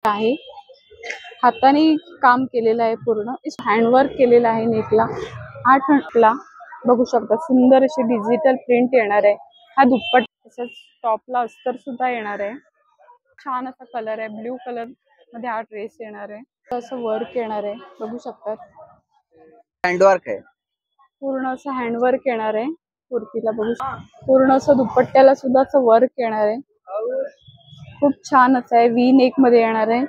आहे, हाताने काम केलेलं आहे, पूर्ण हँडवर्क केलेलं आहे नेकला. हा नेकला बघू शकता, सुंदर अशी डिजिटल प्रिंट येणार आहे. हा दुप्पट तसंच टॉपला अस्तर सुद्धा येणार आहे. छान असा कलर आहे, ब्ल्यू कलर मध्ये हा ड्रेस येणार आहे. असं वर्क येणार आहे, बघू शकतात. हँडवर्क आहे, पूर्ण असं हँडवर्क येणार आहे कुर्तीला. बघू पूर्ण असं दुपट्ट्याला सुद्धा असं वर्क येणार आहे. खूप छान असं आहे, व्ही नेक मध्ये येणार आहे.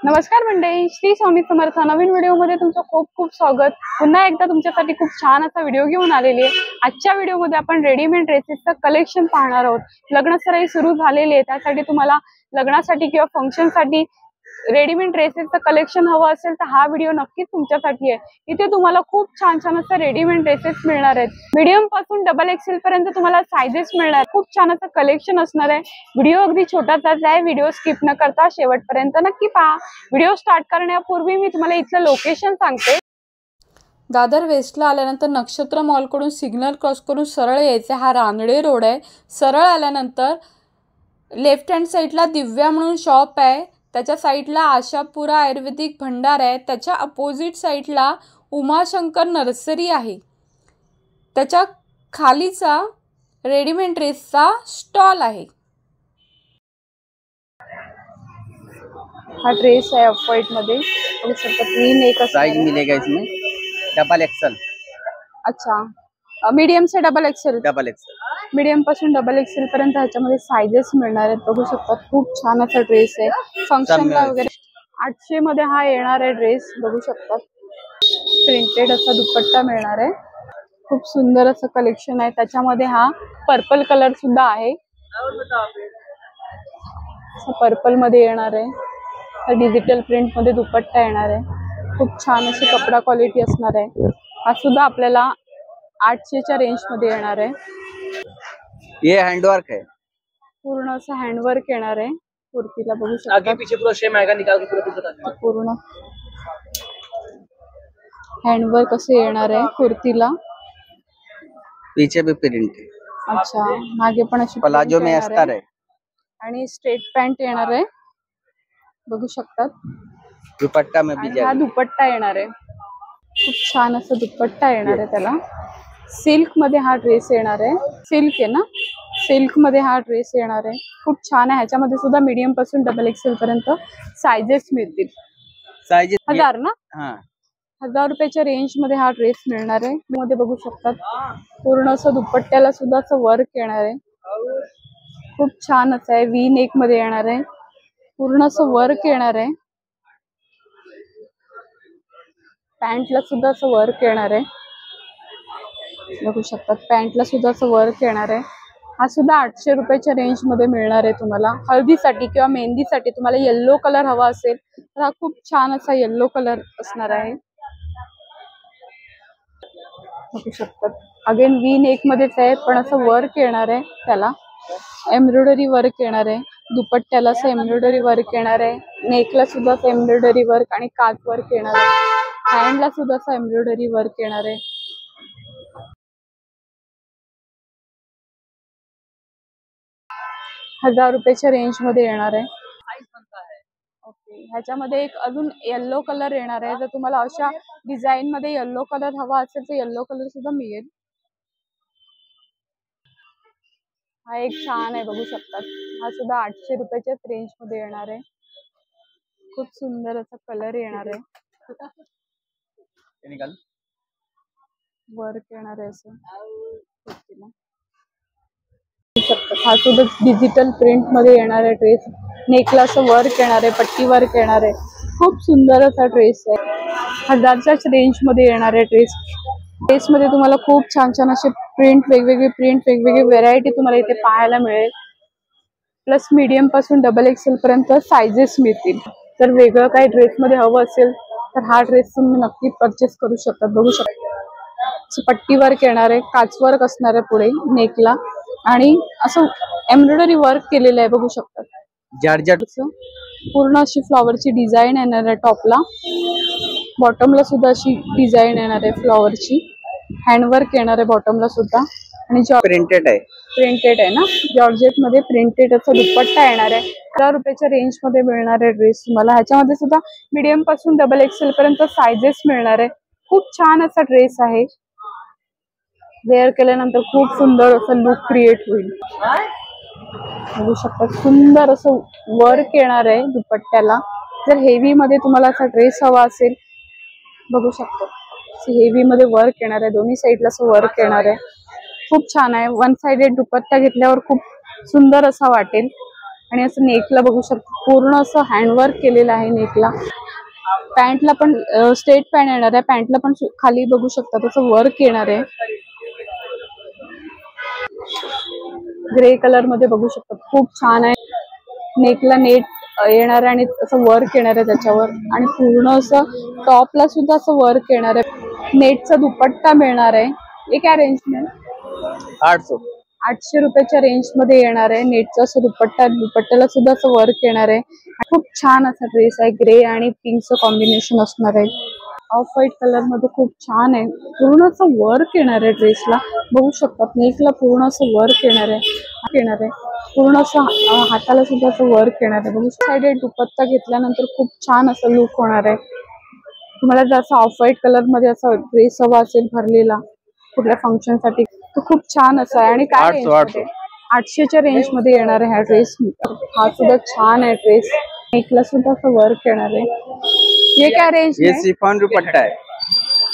नमस्कार मंडळी, श्री स्वामी समर्थ. नवीन व्हिडिओमध्ये तुमचं खूप खूप स्वागत. पुन्हा एकदा तुमच्यासाठी खूप छान असा व्हिडिओ घेऊन आलेली आहे. आजच्या व्हिडिओमध्ये आपण रेडीमेड ड्रेसेसचं कलेक्शन पाहणार आहोत. लग्नसराई सुरू झालेली आहे, त्यासाठी तुम्हाला लग्नासाठी किंवा फंक्शनसाठी रेडीमेड ड्रेसेसचं कलेक्शन हवं असेल तर हा व्हिडिओ नक्कीच तुमच्यासाठी आहे. इथे तुम्हाला खूप छान छान असं रेडीमेड ड्रेसेस मिळणार आहेत. मीडियम पासून डबल एक्सेल पर्यंत तुम्हाला सायझेस मिळणार. खूप छान असं कलेक्शन असणार आहे. व्हिडिओ अगदी छोटासाच आहे, व्हिडिओ स्किप न करता शेवटपर्यंत नक्की पहा. व्हिडिओ स्टार्ट करण्यापूर्वी मी तुम्हाला इथलं लोकेशन सांगते. दादर वेस्टला आल्यानंतर नक्षत्र मॉलकडून सिग्नल क्रॉस करून सरळ यायचे. हा रानडे रोड आहे. सरळ आल्यानंतर लेफ्ट हँड साईडला दिव्या म्हणून शॉप आहे, त्याच्या साईडला आशापुरा आयुर्वेदिक भंडार आहे, त्याच्या अपोजिट साईडला उमाशंकर नर्सरी आहे, त्याच्या खालीचा रेडीमेड ड्रेसचा स्टॉल आहे. हा ड्रेस है ऑफ व्हाइट मध्ये, साइज मिलेगा इसमें डबल एक्सल. अच्छा, मीडियम से double XL. Double XL, medium पासून डबल एक्सेल पर्यंत ह्याच्यामध्ये साइजेस मिळणार आहेत. बघू शकता, खूप छान असा ड्रेस आहे. फंक्शनला वगैरे 800 मध्ये हा येणार आहे ड्रेस. बघू शकता, प्रिंटेड असा दुपट्टा मिळणार आहे. खूप सुंदर असं कलेक्शन आहे. त्याच्यामध्ये हा पर्पल कलर सुद्धा आहे, पर्पल मध्ये येणार आहे. डिजिटल प्रिंट मध्ये दुपट्टा येणार आहे. खूप छान अशी कपडा क्वालिटी असणार आहे. हा सुद्धा आपल्याला 800च्या रेंज मध्ये येणार आहे. ये हँडवर्क है, पूर्ण असं हँडवर्क येणार आहे कुर्तीला. बघू शकता, आगे पीछे पूरा सेम आएगा, निकाल के पूरा बता. पूर्ण हँडवर्क असं येणार आहे कुर्तीला. पीछे भी प्रिंट है. अच्छा, मागे पण अशी प्लाजो में अस्तर है आणि स्ट्रेट पॅन्ट येणार आहे. बघू शकतात, दुपट्टा में भी हा दुपट्टा येणार आहे. खूप छान असं दुपट्टा येणार आहे त्याला. सिल्क मध्ये हा ड्रेस येणार आहे. सिल्क आहे ना, सिल्क मध्ये हा ड्रेस येणार आहे. खूप छान आहे. ह्याच्यामध्ये सुद्धा मीडियम पासून डबल एक्सेल पर्यंत सायझेस मिळतील. साइजेस 1000 ना, हाँ 1000 रुपयाच्या रेंज मध्ये हा ड्रेस मिळणार आहे. मध्ये बघू शकतात, पूर्ण असं दुपट्ट्याला सुद्धा असं वर्क येणार आहे. खूप छान असं आहे, व्ही नेक मध्ये येणार आहे. पूर्ण असं वर्क येणार आहे. पॅन्टला सुद्धा असं वर्क येणार आहे. बघू शकतात, पॅन्टला सुद्धा असं वर्क येणार आहे. हा सुद्धा 800 रुपयाच्या रेंज मध्ये मिळणार आहे तुम्हाला. हळदीसाठी किंवा मेहंदीसाठी तुम्हाला येल्लो कलर हवा असेल तर हा खूप छान असा येल्लो कलर असणार आहे. बघू शकतात, अगेन व्ही नेक मध्येच आहे, पण असं वर्क येणार आहे. त्याला एम्ब्रॉयडरी वर्क येणार आहे. दुपट्ट्याला असं एम्ब्रॉयडरी वर्क येणार आहे. नेकला सुद्धा असं एम्ब्रॉयडरी वर्क आणि काच वर्क येणार आहे. हँडला सुद्धा असं एम्ब्रॉयडरी वर्क येणार आहे. हजार रुपयाच्या रेंज मध्ये येणार आहे. ओके, ह्याच्यामध्ये एक अजून येल्लो कलर येणार आहे. जर तुम्हाला अशा डिझाईन मध्ये येल्लो कलर हवा असेल तर येल्लो कलर सुद्धा मिळेल. हा एक छान आहे, बघू शकतात. हा सुद्धा 800 रुपयाच्याच रेंज मध्ये येणार आहे. खूप सुंदर असा कलर येणार आहे. वर्क येणार आहे असं. हा सुद्धा डिजिटल प्रिंट मध्ये येणार आहे ड्रेस. नेकला असं वर्क येणार आहे, पट्टी वर्क येणार आहे. खूप सुंदर असा ड्रेस आहे. 1000च्याच रेंज मध्ये येणार आहे ड्रेस. ड्रेस मध्ये तुम्हाला खूप छान छान असे प्रिंट, वेगवेगळी व्हेरायटी तुम्हाला इथे पाहायला मिळेल. प्लस मीडियम पासून डबल एक्सेल पर्यंत साइजेस मिळतील. तर वेगळं काही ड्रेस मध्ये हवं असेल तर हा ड्रेस तुम्ही नक्की परचेस करू शकता. बघू शकता, असं पट्टी वर्क येणार आहे, काच वर्क असणार आहे पुढे नेकला आणि असं एम्ब्रॉयडरी वर्क केलेलं आहे बघू शकता. जॉर्जेट पूर्ण अशी फ्लॉवरची डिझाईन येणार आहे टॉपला, बॉटमला सुद्धा अशी डिझाईन येणार आहे फ्लॉवरची, हँडवर्क येणार आहे बॉटमला सुद्धा आणि प्रिंटेड आहे. प्रिंटेड आहे ना, जॉर्जेट मध्ये प्रिंटेड असा दुपट्टा येणार आहे. 11 रुपयाच्या रेंज मध्ये मिळणार आहे ड्रेस तुम्हाला. ह्याच्यामध्ये सुद्धा मीडियम पासून डबल एक्सेल पर्यंत सायझेस मिळणार आहे. खूप छान असा ड्रेस आहे, वेअर केल्यानंतर खूप सुंदर असं लुक क्रिएट होईल. बघू शकता सुंदर असं वर्क येणार आहे दुपट्ट्याला. जर हेवी मध्ये तुम्हाला असा ड्रेस हवा असेल, बघू शकता हेवी मध्ये वर्क येणार आहे, दोन्ही साईडला असं वर्क येणार आहे. खूप छान आहे. वन साइडेड दुपट्टा घेतल्यावर खूप सुंदर असा वाटेल. आणि असं नेकला बघू शकता पूर्ण असं हँडवर्क केलेलं आहे नेकला. पॅन्टला पण स्ट्रेट पॅन्ट येणार आहे, पॅन्टला पण खाली बघू शकता तसं वर्क येणार आहे. ग्रे कलर मध्ये बघू शकता खूप छान आहे. नेकला नेट येणार आहे आणि असं वर्क येणार आहे त्याच्यावर आणि पूर्ण असं टॉपला सुद्धा असं वर्क येणार आहे. नेटचा दुपट्टा मिळणार आहे. हे काय रेंज में 800 800 रुपयाच्या रेंज मध्ये येणार आहे. नेटचा असं दुपट्ट्याला सुद्धा असं वर्क येणार आहे. खूप छान असा ड्रेस आहे. ग्रे आणि पिंकचं कॉम्बिनेशन असणार आहे. ऑफ व्हाईट कलर मध्ये खूप छान आहे. पूर्ण असं वर्क येणार आहे ड्रेसला, बघू शकतात नेकला पूर्ण असं वर्क येणार आहे. पूर्ण असं हाताला सुद्धा असं वर्क येणार आहे. बघू साइडेड दुपट्टा घेतल्यानंतर खूप छान असं लुक होणार आहे. तुम्हाला जर असं ऑफ व्हाईट कलर मध्ये असा ड्रेस हवा असेल भरलेला कुठल्या फंक्शन साठी तर खूप छान असं आहे. आणि काय रेंज मध्ये 800च्या रेंज मध्ये येणार आहे हा ड्रेस. हा सुद्धा छान आहे ड्रेस, नेकला सुद्धा असं वर्क येणार आहे. ये क्या रेंज ये शिफॉन दुपट्टा है.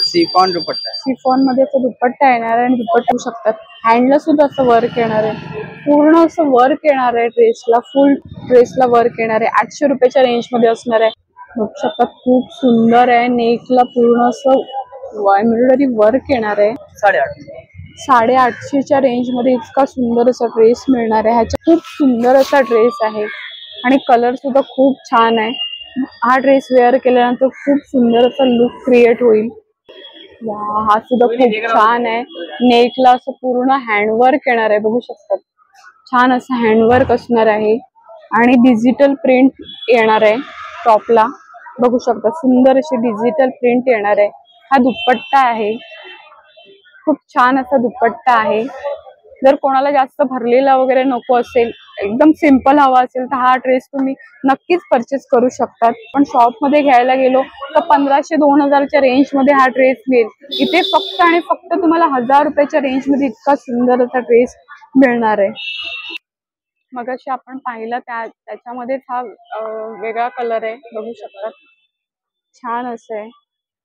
शिफॉन दुपट्टा शिफॉन मध्ये असं दुपट्टा येणार आहे आणि दुपट्टा होऊ शकतात. हँडला सुद्धा असं वर्क येणार आहे. पूर्ण असं वर्क येणार आहे ड्रेसला, फुल ड्रेसला वर्क येणार आहे. 800 रुपयाच्या रेंज मध्ये असणार आहे. बघू शकतात खूप सुंदर आहे. नेकला पूर्ण असं एम्ब्रॉयडरी वर्क येणार आहे. 850च्या रेंज मध्ये इतका सुंदर असा ड्रेस मिळणार आहे. ह्याचा खूप सुंदर असा ड्रेस आहे आणि कलर सुद्धा खूप छान आहे. हा ड्रेस वेअर केल्यानंतर खूप सुंदर असा लुक क्रिएट होईल. हा सुद्धा खूप छान आहे. नेकला असं पूर्ण हँडवर्क येणार आहे, बघू शकतात छान असं हँडवर्क असणार आहे आणि डिजिटल प्रिंट येणार आहे टॉपला. बघू शकता सुंदर अशी डिजिटल प्रिंट येणार आहे. हा दुपट्टा आहे, खूप छान असा दुपट्टा आहे. जर कोणाला जास्त भरलेला वगैरे नको असेल, एकदम सिंपल हवा असेल तर हा ड्रेस तुम्ही नक्कीच परचेस करू शकतात. पण शॉप मध्ये घ्यायला गेलो तर 1500-2000च्या रेंज मध्ये हा ड्रेस मिळेल. इथे फक्त आणि फक्त तुम्हाला 1000 रुपयाच्या रेंज मध्ये इतका सुंदर असा ड्रेस मिळणार आहे. मगाशी आपण पाहिलं त्याच्यामध्येच हा वेगळा कलर आहे, बघू शकतात छान असं आहे.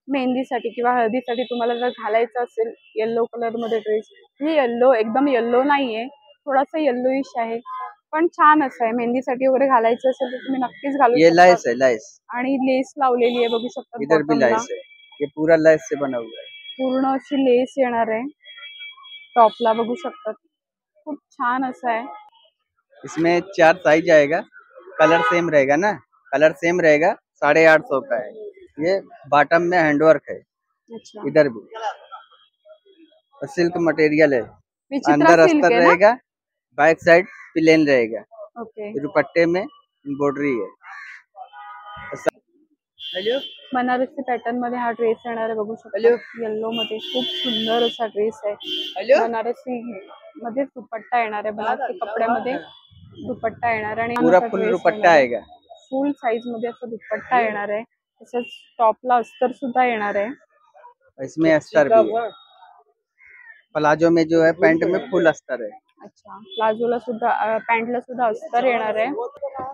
मेहंदीसाठी किंवा हळदीसाठी तुम्हाला जर घालायचं असेल येल्लो कलर मध्ये ड्रेस, हे येल्लो एकदम येल्लो नाहीये, थोडासा येल्लोइश आहे पण छान असं आहे. मेहंदीसाठी वगैरे घालायचं असेल तर तुम्ही नक्कीच घालू ये लाइस शकता. है, लाइस आणि लेस लावलेली आहे, बघू शकता इधर भी बॉटमला. लाइस है. ये पूरा लाइस से बना हुआ है. पूर्ण अशी लेस येणार आहे टॉपला, बघू शकतात खूप छान असं आहे. इसमें 4 साइज आएगा. कलर सेम रहेगा ना, कलर सेम रहेगा. 850 का है. ये बॉटम में हैंडवर्क है. अच्छा, इधर भी सिल्क मटेरियल है. विचित्रा अंदर सिल्क अस्तर है ना. रहेगा, बैक साइड प्लेन रहेगा. ओके, दुपट्टे में एम्ब्रॉयडरी है. बनारसी पॅटर्न मध्ये हा ड्रेस येणार आहे, बघू शकता येल्लो मध्ये खूप सुंदर असा ड्रेस आहे. बनारसी मध्ये दुपट्टा येणार आहे, बनारसी कपड्यामध्ये दुपट्टा येणार आणि पूरा फुल दुपट्टा आएगा. फुल साइज मध्ये असा दुपट्टा येणार आहे. तसंच टॉपला अस्तर सुद्धा येणार आहे. इसमें अस्तर भी है. प्लाजो में जो है पैंट में फुल अस्तर है. अच्छा, प्लाझोला सुद्धा पॅन्टला सुद्धा अस्तर येणार आहे.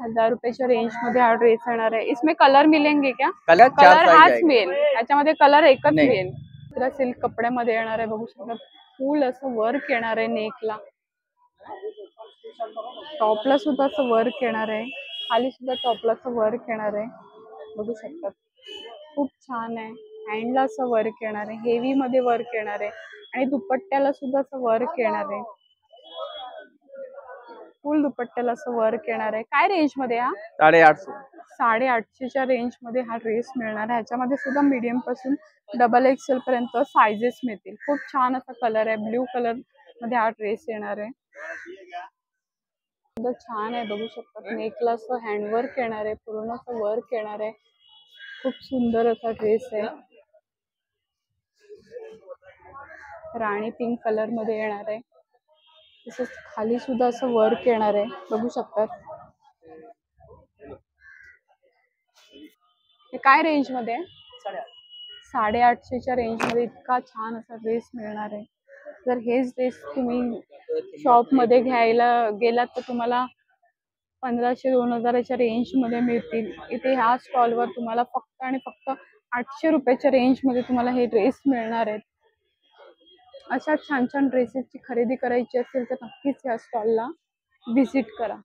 1000 रुपयाच्या रेंज मध्ये हा ड्रेस येणार आहे. इसमें कलर मिलेंगे क्या? कलर 4 कलर साइज हाच आएगा. मिळेल, याच्यामध्ये कलर एकच नाही. मिळेल. तर सिल्क कपड्यामध्ये येणार आहे, बघू शकता फुल असं वर्क येणार आहे नेकला. टॉपला सुद्धा असं वर्क येणार आहे, खाली सुद्धा टॉपला असं वर्क येणार आहे, बघू शकतात खूप छान आहे. हँडला असं वर्क येणार आहे, हेवी मध्ये वर्क येणार आहे आणि दुपट्ट्याला सुद्धा असं वर्क येणार आहे. फुल दुपट्ट्याला असं वर्क येणार आहे. काय रेंज मध्ये हा? 850। 850च्या रेंज मध्ये हा ड्रेस मिळणार आहे. ह्याच्यामध्ये सुद्धा मीडियम पासून डबल एक्सेल पर्यंत सायझेस मिळतील. खूप छान असा कलर आहे, ब्ल्यू कलर मध्ये हा ड्रेस येणार आहे. सुद्धा छान आहे, बघू शकता. नेकला असं हँडवर्क येणार आहे, पूर्ण असं वर्क येणार आहे. खूप सुंदर असा ड्रेस आहे. राणी पिंक कलर मध्ये येणार आहे. तसंच खाली सुद्धा असं वर्क येणार आहे, बघू शकतात. हे काय रेंज मध्ये? 850च्या रेंज मध्ये इतका छान असा ड्रेस मिळणार आहे. जर हेच ड्रेस तुम्ही शॉप मध्ये घ्यायला गेलात तर तुम्हाला 1500-2000च्या रेंज मध्ये मिळतील. इथे ह्या स्टॉलवर तुम्हाला फक्त आणि फक्त 800 रुपयाच्या रेंज मध्ये तुम्हाला हे ड्रेस मिळणार आहेत. अशा छान छान ड्रेसेसची खरेदी करायची असेल तर नक्कीच या स्टॉलला व्हिजिट करा.